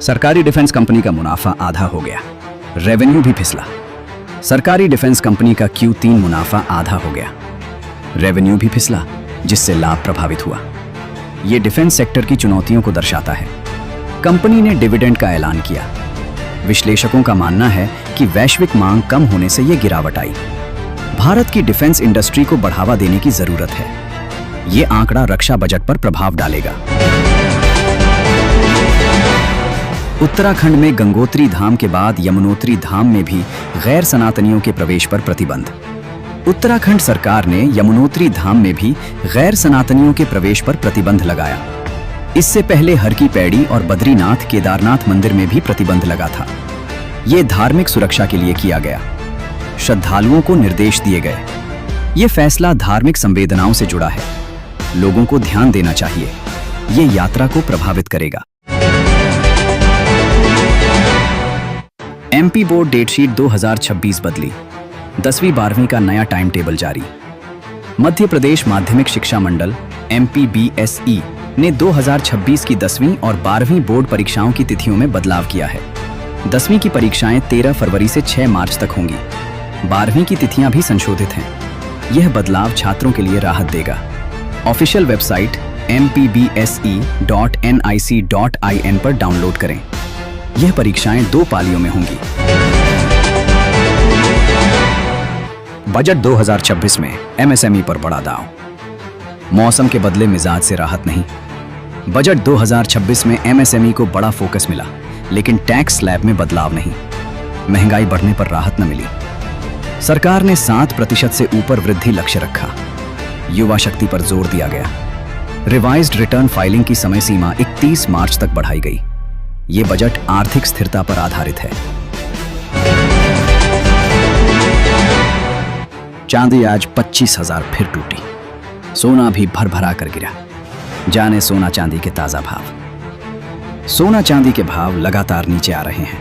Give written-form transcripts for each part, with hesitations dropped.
सरकारी defence company का मुनाफा आधा हो गया, रेवेन्यू भी फिसला। सरकारी डिफेंस कंपनी का Q3 मुनाफा आधा हो गया, रेवेन्यू भी फिसला, जिससे लाभ प्रभावित हुआ। यह डिफेंस सेक्टर की चुनौतियों को दर्शाता है। कंपनी ने डिविडेंड का ऐलान किया। विश्लेषकों का मानना है कि वैश्विक मांग कम होने से यह गिरावट आई। भारत की डिफेंस इंडस्ट्री को बढ़ावा देने की जरूरत है। यह आंकड़ा रक्षा बजट पर प्रभाव डालेगा। उत्तराखंड में गंगोत्री धाम के बाद यमुनोत्री धाम में भी गैर सनातनियों के प्रवेश पर प्रतिबंध। उत्तराखंड सरकार ने यमुनोत्री धाम में भी गैर सनातनियों के प्रवेश पर प्रतिबंध लगाया। इससे पहले हर की पैड़ी और बद्रीनाथ केदारनाथ मंदिर में भी प्रतिबंध लगा था। ये धार्मिक सुरक्षा के लिए किया गया। श्रद्धालुओं को निर्देश दिए गए। ये फैसला धार्मिक संवेदनाओं से जुड़ा है। लोगों को ध्यान देना चाहिए। ये यात्रा को प्रभावित करेगा। MP बोर्ड डेटशीट 2026 बदली। 10वीं 12वीं का नया टाइम टेबल जारी। मध्य प्रदेश माध्यमिक शिक्षा मंडल MPBSE ने 2026 की 10वीं और 12वीं बोर्ड परीक्षाओं की तिथियों में बदलाव किया है। 10वीं की परीक्षाएं 13 फरवरी से 6 मार्च तक होंगी। 12वीं की तिथियां भी संशोधित हैं। यह बदलाव छात्रों के लिए राहत देगा। ऑफिशियल वेबसाइट mpbse.nic.in पर डाउनलोड करें। यह परीक्षाएं 2 पालियों में होंगी। बजट 2026 में MSME पर बड़ा दांव। मौसम के बदले मिजाज से राहत नहीं। बजट 2026 में MSME को बड़ा फोकस मिला, लेकिन टैक्स स्लैब में बदलाव नहीं। महंगाई बढ़ने पर राहत न मिली। सरकार ने 7% से ऊपर वृद्धि लक्ष्य रखा। युवा शक्ति पर जोर दिया गया। रिवाइज्ड रिटर्न फाइलिंग की समय सीमा 31 मार्च तक बढ़ाई गई। ये बजट आर्थिक स्थिरता पर आधारित है। चांदी आज 25,000 फिर टूटी। सोना भी भरभरा कर गिरा। जाने सोना चांदी के ताजा भाव। सोना चांदी के भाव लगातार नीचे आ रहे हैं।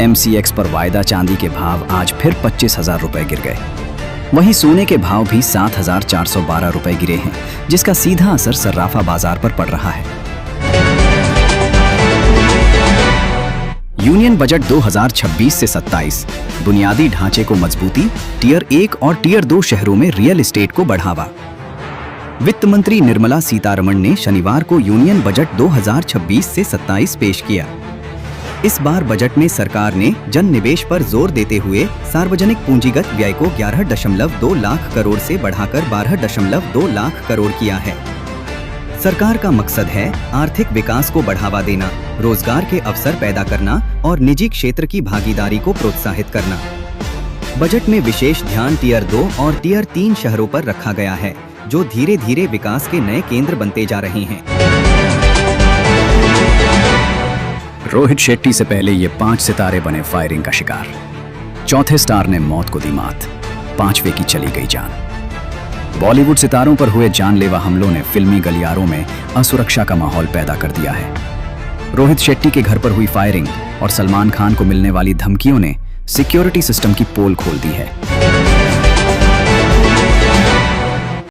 MCX पर वायदा चांदी के भाव आज फिर 25,000 रुपए गिर गए। वहीं सोने के भाव भी 7,412 रुपए गिरे हैं, जिसका सीधा असर सर्राफा बाजार पर पड़ रहा है। यूनियन बजट 2026 से 27 बुनियादी ढांचे को मजबूती, टियर 1 और टियर 2 शहरों में रियल एस्टेट को बढ़ावा। वित्त मंत्री निर्मला सीतारमण ने शनिवार को यूनियन बजट 2026 से 27 पेश किया। इस बार बजट में सरकार ने जन निवेश पर जोर देते हुए सार्वजनिक पूंजीगत व्यय को 11.2 लाख करोड़ से बढ़ाकर 12.2 लाख करोड़ किया है। सरकार का मकसद है आर्थिक विकास को बढ़ावा देना, रोजगार के अवसर पैदा करना और निजी क्षेत्र की भागीदारी को प्रोत्साहित करना। बजट में विशेष ध्यान टियर 2 और टियर 3 शहरों पर रखा गया है, जो धीरे धीरे विकास के नए केंद्र बनते जा रहे हैं। रोहित शेट्टी से पहले ये 5 सितारे बने फायरिंग का शिकार। चौथे स्टार ने मौत को दी मात। 5वें की चली गई जान। बॉलीवुड सितारों पर हुए जानलेवा हमलों ने फिल्मी गलियारों में असुरक्षा का माहौल पैदा कर दिया है। रोहित शेट्टी के घर पर हुई फायरिंग और सलमान खान को मिलने वाली धमकियों ने सिक्योरिटी सिस्टम की पोल खोल दी है।